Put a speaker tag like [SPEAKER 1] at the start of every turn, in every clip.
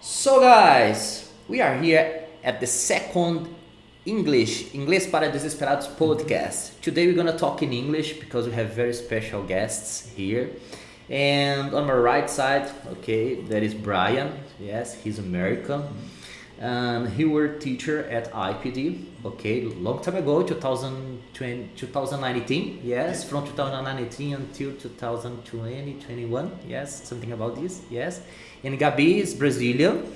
[SPEAKER 1] So guys, we are here at the second Inglês para Desesperados Podcast. Today we're gonna talk in English because we have very special guests here. And on my right side, okay, that is Brian. Yes, he's American. He was teacher at IPD, okay, long time ago, 2019, yes, from 2019 until 2020, 21, yes, something about this, yes. And Gabi is Brazilian,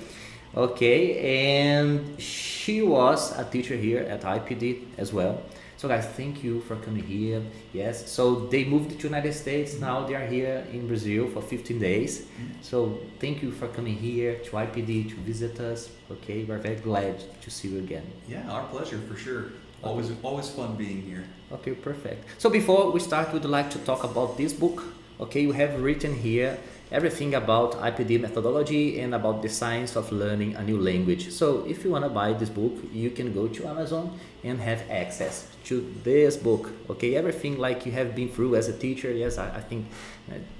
[SPEAKER 1] okay, and she was a teacher here at IPD as well. So guys, thank you for coming here. Yes, so they moved to United States. Now they are here in Brazil for 15 days. So thank you for coming here to IPD to visit us. Okay, we're very glad to see you again.
[SPEAKER 2] Yeah, our pleasure for sure. Always fun being here.
[SPEAKER 1] Okay, perfect. So before we start, we'd like to talk about this book. Okay, we have written here everything about IPD methodology and about the science of learning a new language. So if you want to buy this book, you can go to Amazon and have access to this book. Okay, everything like you have been through as a teacher. Yes, I think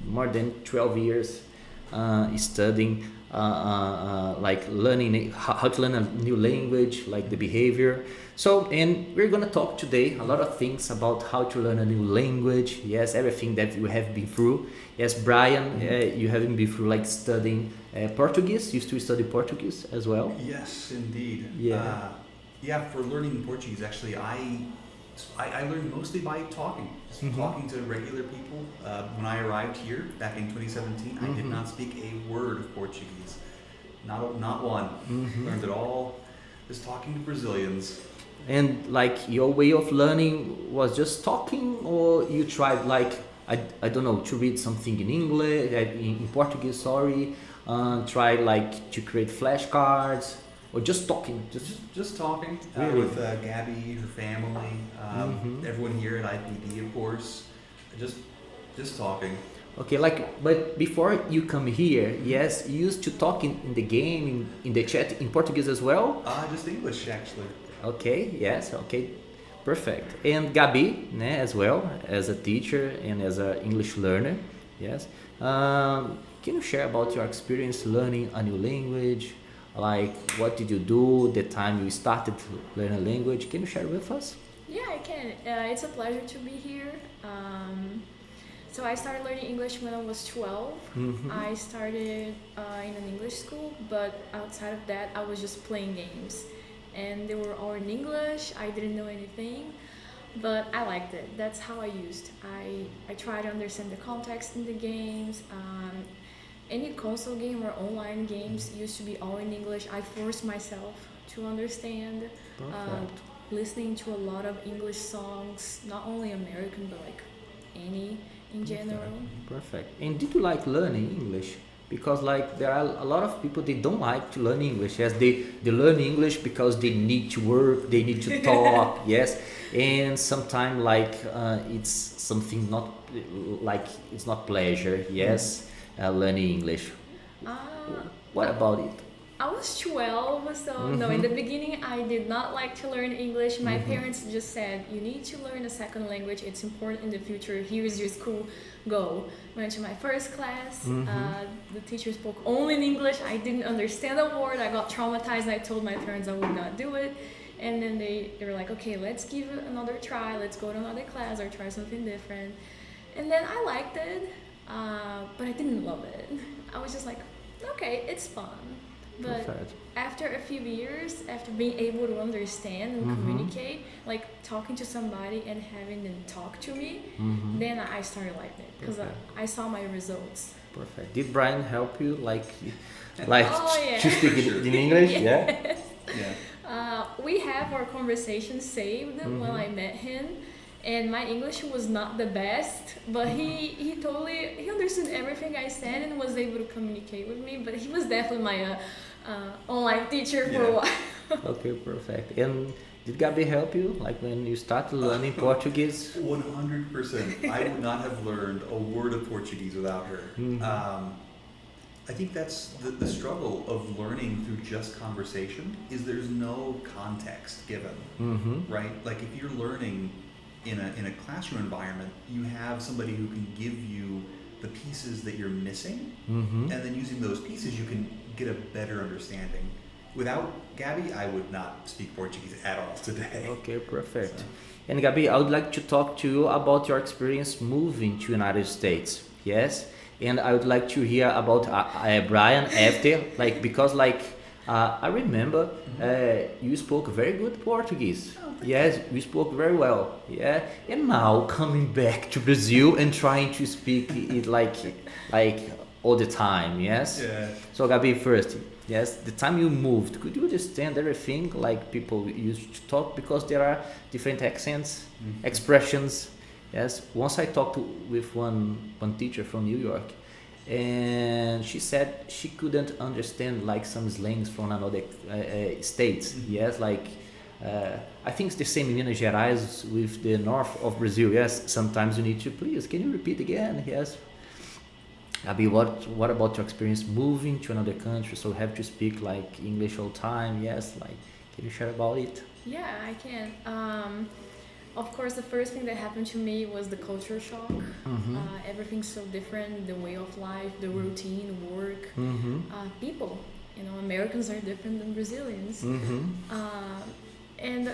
[SPEAKER 1] more than 12 years studying like learning how to learn a new language, like the behavior. So, and we're gonna talk today a lot of things about how to learn a new language. Yes, everything that you have been through. Yes, Brian, you haven't been through like studying Portuguese. You still study Portuguese as well?
[SPEAKER 2] Yes, indeed.
[SPEAKER 1] Yeah.
[SPEAKER 2] For learning Portuguese, actually, I learned mostly by talking. Just talking to regular people. When I arrived here back in 2017, I did not speak a word of Portuguese. Not one. Learned it all just talking to Brazilians.
[SPEAKER 1] And like your way of learning was just talking, or you tried like I don't know, to read something in English, in Portuguese, sorry, try like to create flashcards, or just talking?
[SPEAKER 2] Just talking
[SPEAKER 1] Really?
[SPEAKER 2] with Gabby, her family, everyone here at IPD, of course. Just talking.
[SPEAKER 1] Okay, like, but before you come here, yes, you used to talk in the game, in the chat, in Portuguese as well?
[SPEAKER 2] Just English, actually.
[SPEAKER 1] Okay, yes, okay, perfect. And Gabi, né, as well, as a teacher and as an English learner, yes. Can you share about your experience learning a new language? Like, what did you do the time you started to learn a language? Can you share with us?
[SPEAKER 3] Yeah, I can. It's a pleasure to be here. So I started learning English when I was 12. I started in an English school, but outside of that, I was just playing games. And they were all in English. I didn't know anything, but I liked it. That's how I used. I tried to understand the context in the games. Any console game or online games used to be all in English. I forced myself to understand. Listening to a lot of English songs, not only American, but like any in general.
[SPEAKER 1] Perfect. And did you like learning English? Because like there are a lot of people, they don't like to learn English. Yes, they learn English because they need to work, they need to talk. Yes, and sometimes like it's something not like it's not pleasure. Yes, learning English. What about it?
[SPEAKER 3] I was 12, so no, in the beginning I did not like to learn English. My parents just said, you need to learn a second language, it's important in the future, here is your school, go. Went to my first class, the teacher spoke only in English, I didn't understand a word, I got traumatized, I told my parents I would not do it. And then they were like, okay, let's give it another try, let's go to another class or try something different. And then I liked it, but I didn't love it. I was just like, okay, it's fun. But after a few years, after being able to understand and communicate, like talking to somebody and having them talk to me, then I started liking it because I saw my results.
[SPEAKER 1] Perfect. Did Brian help you like
[SPEAKER 3] yeah.
[SPEAKER 1] to speak in English?
[SPEAKER 3] Yes.
[SPEAKER 2] Yeah.
[SPEAKER 3] We have our conversation saved when I met him. And my English was not the best, but he understood everything I said and was able to communicate with me. But he was definitely my online teacher for a while.
[SPEAKER 1] Okay, perfect. And did Gabi help you, like when you started learning Portuguese?
[SPEAKER 2] 100%. I would not have learned a word of Portuguese without her. I think that's the struggle of learning through just conversation is there's no context given, right? Like if you're learning in a classroom environment, you have somebody who can give you the pieces that you're missing, and then using those pieces you can get a better understanding. Without Gabby, I would not speak Portuguese at all today.
[SPEAKER 1] Okay, perfect.
[SPEAKER 2] So.
[SPEAKER 1] And Gabi, I would like to talk to you about your experience moving to United States. Yes, and I would like to hear about Brian after, because I remember you spoke very good Portuguese.
[SPEAKER 2] Oh,
[SPEAKER 1] Yes, you spoke very well. Yeah, and now coming back to Brazil and trying to speak it like all the time. Yes.
[SPEAKER 2] Yeah.
[SPEAKER 1] So Gabi, first, yes, the time you moved, could you understand everything like people used to talk, because there are different accents, expressions. Yes. Once I talked with one teacher from New York, and she said she couldn't understand like some slangs from another states. Yes, I think it's the same in Minas Gerais with the north of Brazil. Yes, sometimes you need to, please, can you repeat again? Yes. Abby, what about your experience moving to another country? So have to speak like English all time? Yes, can you share about it?
[SPEAKER 3] Yeah, I can. Of course, the first thing that happened to me was the culture shock. Everything's so different, the way of life, the routine, work, people. Americans are different than Brazilians. And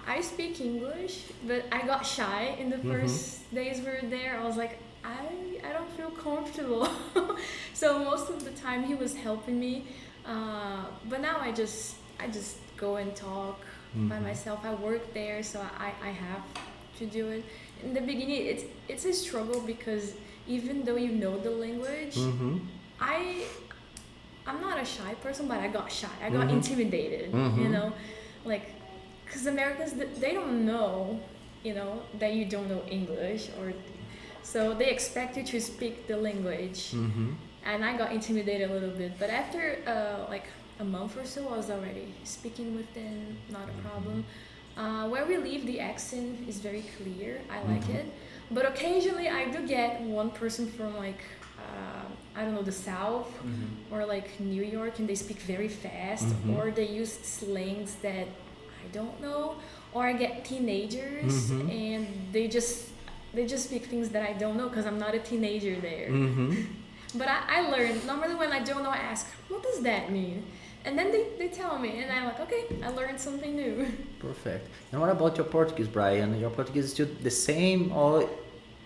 [SPEAKER 3] I speak English, but I got shy in the first days we were there. I was like, I don't feel comfortable. So most of the time he was helping me. But now I just go and talk by myself. I work there, so I have to do it. In the beginning, it's a struggle, because even though you know the language, I'm not a shy person, but I got shy. I got intimidated, because Americans, they don't know, that you don't know English, so they expect you to speak the language. And I got intimidated a little bit, but after a month or so, I was already speaking with them, not a problem. Where we live, the accent is very clear. I like it. But occasionally I do get one person from I don't know, the South or New York, and they speak very fast, or they use slangs that I don't know, or I get teenagers and they just speak things that I don't know, because I'm not a teenager there. But I learned, normally when I don't know, I ask, what does that mean? And then they tell me, and I'm like, okay, I learned something new.
[SPEAKER 1] Perfect. And what about your Portuguese, Brian? Your Portuguese is still the same, or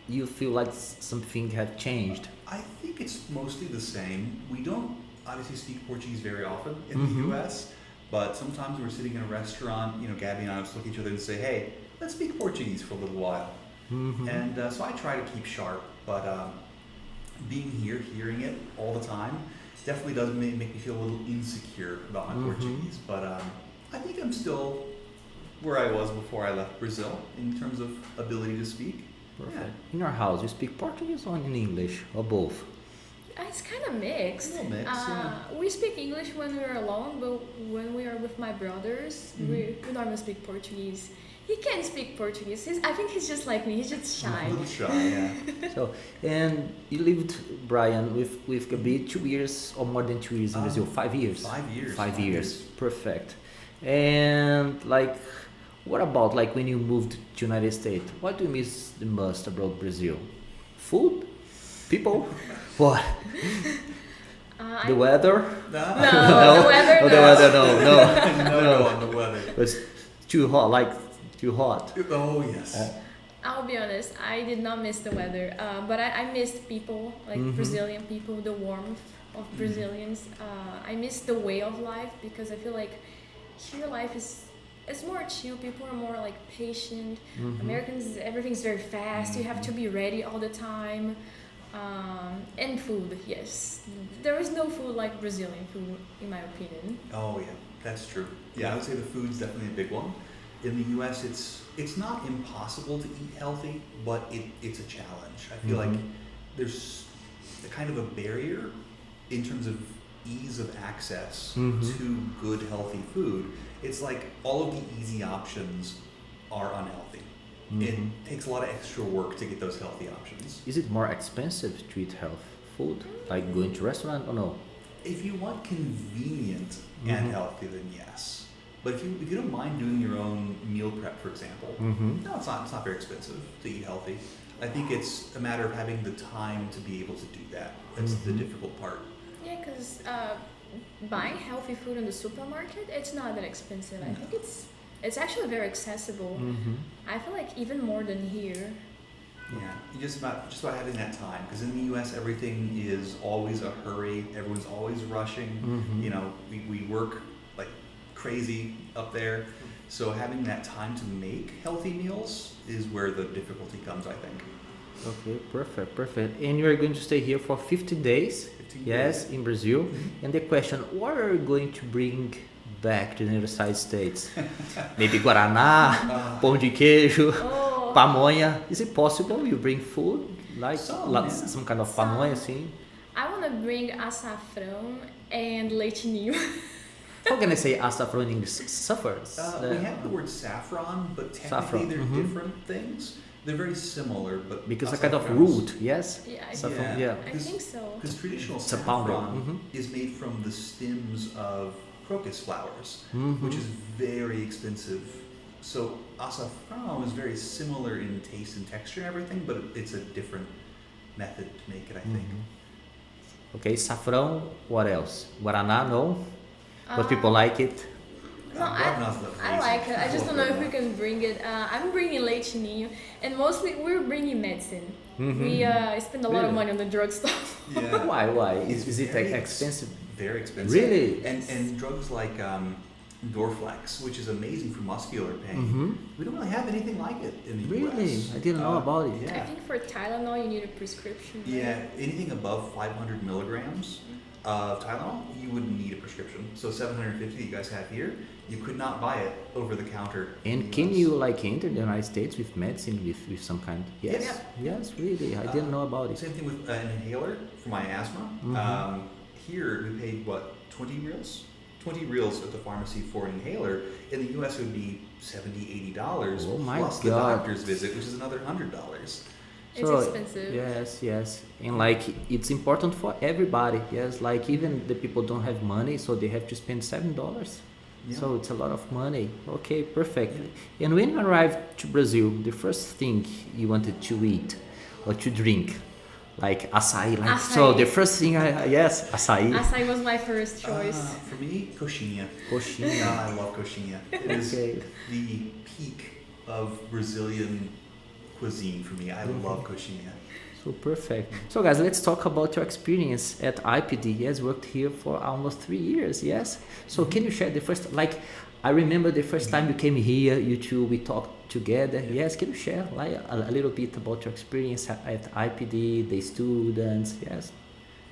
[SPEAKER 1] you feel like something had changed?
[SPEAKER 2] I think it's mostly the same. We don't obviously speak Portuguese very often in the US, but sometimes we're sitting in a restaurant, Gabby and I just look at each other and say, hey, let's speak Portuguese for a little while. And so I try to keep sharp, but being here, hearing it all the time, definitely does make me feel a little insecure about my Portuguese. But I think I'm still where I was before I left Brazil in terms of ability to speak.
[SPEAKER 1] Perfect.
[SPEAKER 2] Yeah.
[SPEAKER 1] In your house, you speak Portuguese or in English, or both?
[SPEAKER 3] It's kind of mixed.
[SPEAKER 2] A little mix,
[SPEAKER 3] We speak English when we're alone, but when we are with my brothers, we normally speak Portuguese. He can speak Portuguese. I think he's just like me. He's just shy.
[SPEAKER 2] A little shy, yeah.
[SPEAKER 1] So, and you lived, Brian, with Gabi 2 years or more than 2 years in Brazil? 5 years?
[SPEAKER 2] 5 years.
[SPEAKER 1] 5 years. Perfect. And what about when you moved to United States? What do you miss the most about Brazil? Food? People? What? The weather?
[SPEAKER 3] No, the weather,
[SPEAKER 1] no.
[SPEAKER 3] no.
[SPEAKER 1] The weather, no.
[SPEAKER 2] No, on the weather.
[SPEAKER 1] It's too hot, too hot.
[SPEAKER 2] Oh, yes.
[SPEAKER 3] I'll be honest, I did not miss the weather, but I missed people, Brazilian people, the warmth of Brazilians. I miss the way of life, because I feel like here life it's more chill. People are more patient. Americans, everything's very fast. You have to be ready all the time. And food, yes. There is no food like Brazilian food, in my opinion.
[SPEAKER 2] Oh, yeah, that's true. Yeah, I would say the food's definitely a big one. In the U.S., it's not impossible to eat healthy, but it's a challenge. I feel like there's a kind of a barrier in terms of ease of access to good, healthy food. It's like all of the easy options are unhealthy. It takes a lot of extra work to get those healthy options.
[SPEAKER 1] Is it more expensive to eat healthy food, like going to restaurant, or no?
[SPEAKER 2] If you want convenient and healthy, then yes. But if you don't mind doing your own meal prep, for example, no, it's not very expensive to eat healthy. I think it's a matter of having the time to be able to do that. That's the difficult part.
[SPEAKER 3] Yeah, because buying healthy food in the supermarket, it's not that expensive. I think it's actually very accessible. I feel like even more than here.
[SPEAKER 2] Yeah, just about having that time, because in the U.S. everything is always a hurry. Everyone's always rushing. You know, we work like crazy up there, so having that time to make healthy meals is where the difficulty comes, I think.
[SPEAKER 1] Okay, perfect. And you are going to stay here for 15 days.
[SPEAKER 2] 15
[SPEAKER 1] Yes,
[SPEAKER 2] days.
[SPEAKER 1] in Brazil. And the question: what are you going to bring back to the United States? Maybe guaraná, pão de queijo. Pamonha. Is it possible you bring food like some kind of pamonha assim?
[SPEAKER 3] I want to bring açafrão and leite ninho.
[SPEAKER 1] How can I say açafrão in English? Suffers.
[SPEAKER 2] We have the word saffron, but technically they're different things. They're very similar, but
[SPEAKER 1] because a kind of root, yes?
[SPEAKER 3] Yeah,
[SPEAKER 1] Saffron,
[SPEAKER 3] I think so.
[SPEAKER 2] Because traditional
[SPEAKER 1] It's a powder.
[SPEAKER 2] saffron is made from the stems of crocus flowers, which is very expensive. So açafrão is very similar in taste and texture and everything, but it's a different method to make it, I think.
[SPEAKER 1] Okay, saffron, what else? Guaraná, no? But people like it?
[SPEAKER 3] No, I like it. I just don't know if we can bring it. I'm bringing leite ninho, and mostly we're bringing medicine. We spend a lot of money on the drug stuff.
[SPEAKER 2] Yeah.
[SPEAKER 1] Why? Is it
[SPEAKER 2] very
[SPEAKER 1] expensive?
[SPEAKER 2] Very expensive.
[SPEAKER 1] Really?
[SPEAKER 2] And drugs like Dorflex, which is amazing for muscular pain. We don't really have anything like it in the
[SPEAKER 1] Really?
[SPEAKER 2] US.
[SPEAKER 1] I didn't know about it.
[SPEAKER 2] Yeah.
[SPEAKER 3] I think for Tylenol you need a prescription. Right?
[SPEAKER 2] Yeah, anything above 500 milligrams of Tylenol, you would need a prescription. So 750 that you guys have here, you could not buy it over the counter.
[SPEAKER 1] And can you like enter the United States with medicine with some kind? Yes.
[SPEAKER 2] Yes.
[SPEAKER 1] Yes, really. I didn't know about it.
[SPEAKER 2] Same thing with an inhaler for my asthma. Here we paid what, 20 reals? 20 reals at the pharmacy for an inhaler. In the US it would be $70, $80
[SPEAKER 1] Oh my
[SPEAKER 2] plus the
[SPEAKER 1] God.
[SPEAKER 2] doctor's visit, which is another $100.
[SPEAKER 3] It's expensive.
[SPEAKER 1] Yes. And like it's important for everybody. Yes, like even the people don't have money, so they have to spend $7.
[SPEAKER 2] Yeah.
[SPEAKER 1] So it's a lot of money. Okay, perfect. And when you arrived to Brazil, the first thing you wanted to eat or to drink, like açaí, like
[SPEAKER 3] Açaí.
[SPEAKER 1] so the first thing yes, açaí.
[SPEAKER 3] Açaí was my first choice.
[SPEAKER 2] For me, coxinha.
[SPEAKER 1] Coxinha.
[SPEAKER 2] I love coxinha. It is
[SPEAKER 1] Okay.
[SPEAKER 2] the peak of Brazilian cuisine for me. I love coxinha.
[SPEAKER 1] So perfect. So guys, let's talk about your experience at IPD. Yes, worked here for almost 3 years. Yes. So can you share the first, like, I remember the first time you came here, you two, we talked together. Yes, can you share like a little bit about your experience at IPD, the students? Yes.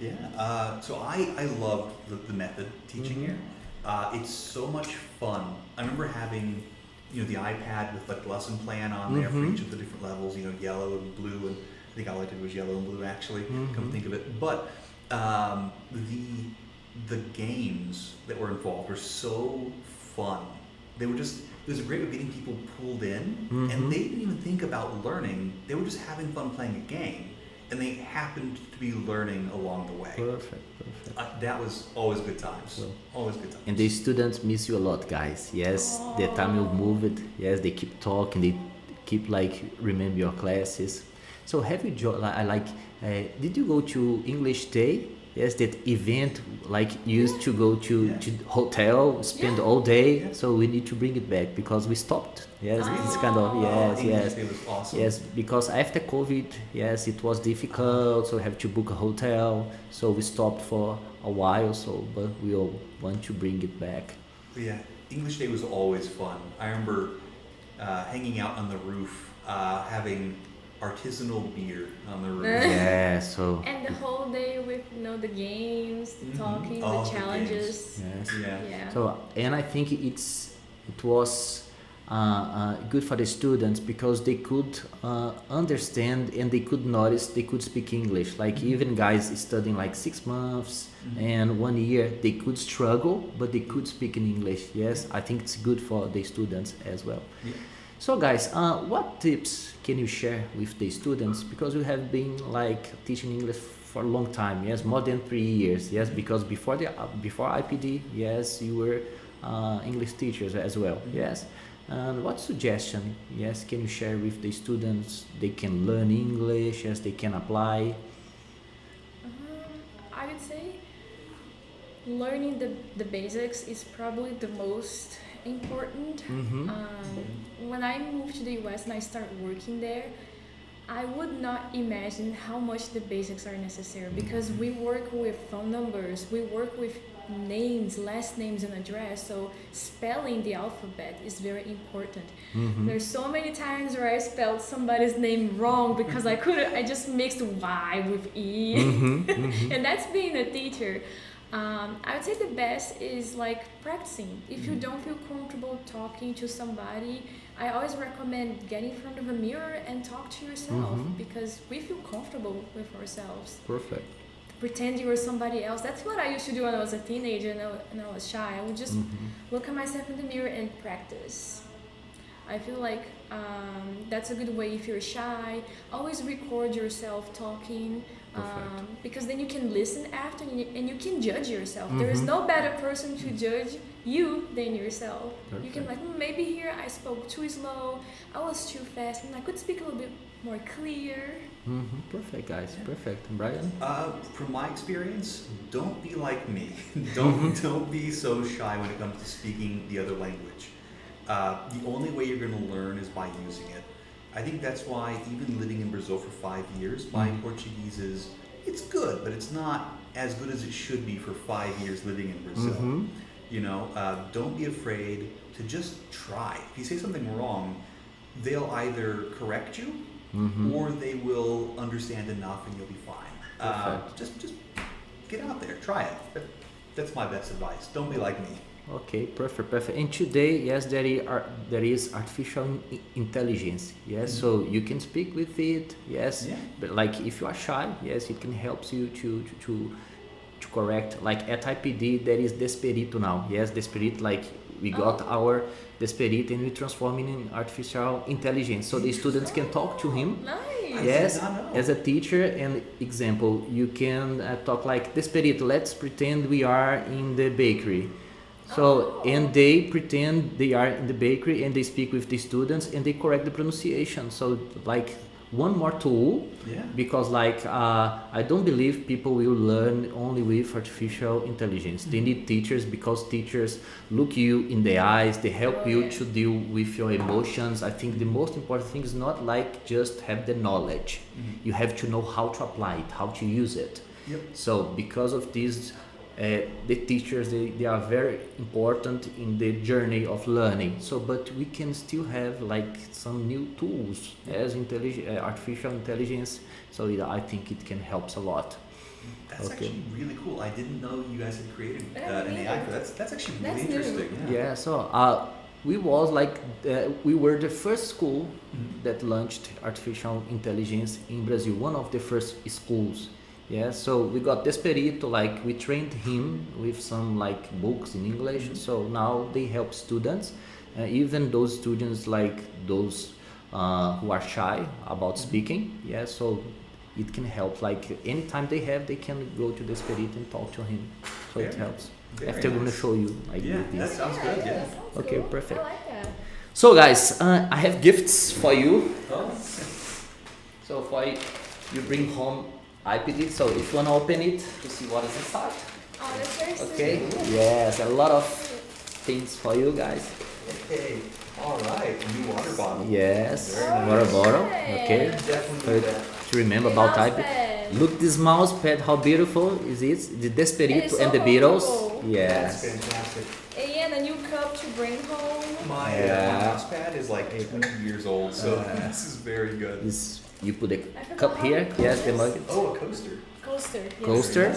[SPEAKER 2] Yeah. So I loved the method teaching here. It's so much fun. I remember having, the iPad with like lesson plan on there for each of the different levels. Yellow and blue, and I think all I did was yellow and blue actually. Come to think of it, but the games that were involved were so fun. They were just, it was a great way of getting people pulled in, and they didn't even think about learning. They were just having fun playing a game, and they happened to be learning along the way.
[SPEAKER 1] Perfect.
[SPEAKER 2] That was always good times. Always good times.
[SPEAKER 1] And the students miss you a lot, guys. Yes, the time you move it. Yes, they keep talking. They keep like remember your classes. So have you did you go to English Day? Yes, that event like used to go to hotel, spend all day.
[SPEAKER 2] Yeah.
[SPEAKER 1] So we need to bring it back because we stopped. Yes, it's kind of
[SPEAKER 2] English Day was awesome.
[SPEAKER 1] Yes, because after COVID, yes, it was difficult. So we have to book a hotel. So we stopped for a while. So but we all want to bring it back.
[SPEAKER 2] Yeah, English Day was always fun. I remember hanging out on the roof, having artisanal beer on the roof.
[SPEAKER 1] Yeah, so
[SPEAKER 3] And the whole day with the games, the talking,
[SPEAKER 2] All
[SPEAKER 3] the
[SPEAKER 2] the
[SPEAKER 3] challenges.
[SPEAKER 1] yes.
[SPEAKER 3] Yeah.
[SPEAKER 1] So and I think it was good for the students because they could understand and they could notice, they could speak English. Like even guys studying like 6 months and 1 year, they could struggle, but they could speak in English. Yes, I think it's good for the students as well.
[SPEAKER 2] Yeah.
[SPEAKER 1] So guys, what tips can you share with the students? Because you have been like teaching English for a long time. Yes, more than 3 years. Yes, because before IPD, yes, you were English teachers as well. Yes. And what suggestion, yes, can you share with the students? They can learn English, yes, they can apply.
[SPEAKER 3] I would say learning the basics is probably the most important. When I moved to the US and I started working there, I would not imagine how much the basics are necessary, because we work with phone numbers, we work with names, last names, and address. So spelling the alphabet is very important. There's so many times where I spelled somebody's name wrong because I just mixed Y with E. And that's being a teacher. I would say the best is like practicing. If you don't feel comfortable talking to somebody, I always recommend getting in front of a mirror and talk to yourself, because we feel comfortable with ourselves.
[SPEAKER 1] Perfect.
[SPEAKER 3] Pretend you were somebody else. That's what I used to do when I was a teenager and I was shy. I would just look at myself in the mirror and practice. I feel like that's a good way if you're shy. Always record yourself talking, because then you can listen after and you can judge yourself. There is no better person to judge you than yourself. You can like, maybe here I spoke too slow, I was too fast, and I could speak a little bit more clear.
[SPEAKER 1] Perfect, guys. Perfect. Brian?
[SPEAKER 2] From my experience, don't be like me. Don't be so shy when it comes to speaking the other language. The only way you're going to learn is by using it. I think that's why even living in Brazil for 5 years, my Portuguese it's good, but it's not as good as it should be for 5 years living in Brazil. You know, don't be afraid to just try. If you say something wrong, they'll either correct you or they will understand enough and you'll be fine. Just get out there, try it. That's my best advice. Don't be like me.
[SPEAKER 1] Okay, perfect. And today, yes, there is artificial intelligence. Yes, so you can speak with it. Yes, but like if you are shy, yes, it can help you to correct. Like at IPD, there is Desperito now. Yes, Desperito, like we got our Desperito and we transform it in artificial intelligence. So the students can talk to him.
[SPEAKER 3] Nice.
[SPEAKER 1] Yes, as a teacher. And example, you can talk like, Desperito, let's pretend we are in the bakery. So, and they pretend they are in the bakery and they speak with the students and they correct the pronunciation. So like one more tool, because like I don't believe people will learn only with artificial intelligence. They need teachers, because teachers look you in the eyes, they help you to deal with your emotions. I think the most important thing is not like just have the knowledge. You have to know how to apply it, how to use it. So because of this, the teachers, they are very important in the journey of learning. So, but we can still have like some new tools as artificial intelligence. So I think it can help a lot.
[SPEAKER 2] That's actually really cool. I didn't know you guys had created an AI for that. That's actually really interesting.
[SPEAKER 1] Yeah. So we were the first school that launched artificial intelligence in Brazil. One of the first schools. Yeah, so we got Desperito, like we trained him with some like books in English. So now they help students, even those students like those who are shy about speaking. Yeah, so it can help. Like anytime they can go to Desperito and talk to him. So it helps. After I'm gonna show you like this.
[SPEAKER 2] That sounds good. Yeah.
[SPEAKER 1] Okay, perfect.
[SPEAKER 3] I like that.
[SPEAKER 1] So guys, I have gifts for you. So for you bring home IPD, so if you want to open it to see what is inside.
[SPEAKER 3] Oh, that's very sweet.
[SPEAKER 1] Okay, yes, a lot of things for you guys.
[SPEAKER 2] Okay, all right, new water bottle.
[SPEAKER 1] Yes, water bottle. Okay,
[SPEAKER 2] Definitely
[SPEAKER 1] to remember about IPD. Look, this mouse pad, how beautiful is it? The Desperito and the Beatles. Yes.
[SPEAKER 2] That's fantastic.
[SPEAKER 3] And a new cup to bring home.
[SPEAKER 2] My mouse pad is like 20 years old, so this is very good.
[SPEAKER 1] You put a cup here, yes, the mug.
[SPEAKER 2] Oh, a coaster.
[SPEAKER 3] Coaster. Yes.
[SPEAKER 1] Coaster.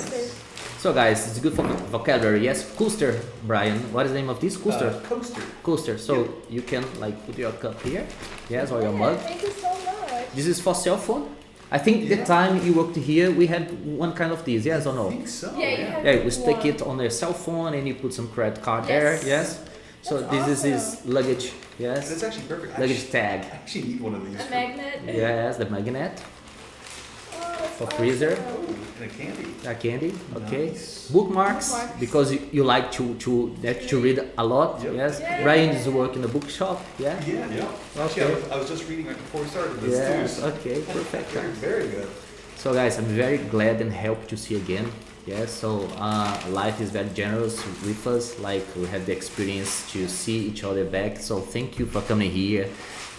[SPEAKER 1] So guys, it's good for vocabulary. Yes, coaster, Brian. What is the name of this? Coaster.
[SPEAKER 2] Coaster.
[SPEAKER 1] Coaster. So you can like put your cup here, yes, or your mug.
[SPEAKER 3] Thank you so much.
[SPEAKER 1] This is for cell phone. I think the time you worked here, we had one kind of this, yes or no?
[SPEAKER 2] I think so.
[SPEAKER 3] Yeah,
[SPEAKER 1] you stick it on your cell phone and you put some credit card there, yes? So this is his luggage, yes?
[SPEAKER 2] That's actually perfect.
[SPEAKER 1] Luggage tag.
[SPEAKER 2] I actually need one of these.
[SPEAKER 3] A magnet.
[SPEAKER 1] Yes, the magnet.
[SPEAKER 3] Oh,
[SPEAKER 1] For freezer.
[SPEAKER 2] Oh, and a candy.
[SPEAKER 1] A candy, okay.
[SPEAKER 2] Nice.
[SPEAKER 1] Bookmarks, because you like to read a lot,
[SPEAKER 2] Yep.
[SPEAKER 1] yes?
[SPEAKER 3] Yeah.
[SPEAKER 1] Brian is working in a bookshop, yeah?
[SPEAKER 2] Yeah.
[SPEAKER 1] Okay.
[SPEAKER 2] Actually, I was just reading right before we started this
[SPEAKER 1] Yes,
[SPEAKER 2] too. So
[SPEAKER 1] okay, perfect.
[SPEAKER 2] very good.
[SPEAKER 1] So guys, I'm very glad and happy to see you again. Yes, so life is very generous with us. Like we have the experience to see each other back. So thank you for coming here.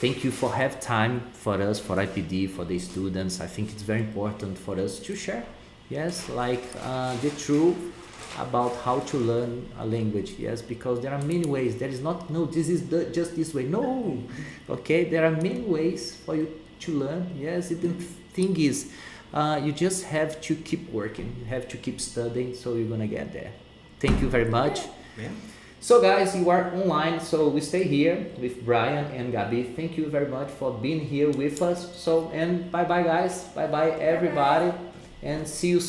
[SPEAKER 1] Thank you for have time for us, for IPD, for the students. I think it's very important for us to share. Yes, like the truth about how to learn a language. Yes, because there are many ways. There is not no. This is just this way. No, okay. There are many ways for you to learn. Yes, the thing is. You just have to keep working, you have to keep studying, so you're gonna get there. Thank you very much.
[SPEAKER 2] Yeah.
[SPEAKER 1] So guys, you are online, so we stay here with Brian and Gabi. Thank you very much for being here with us. So, and bye bye guys, bye bye everybody, and see you soon.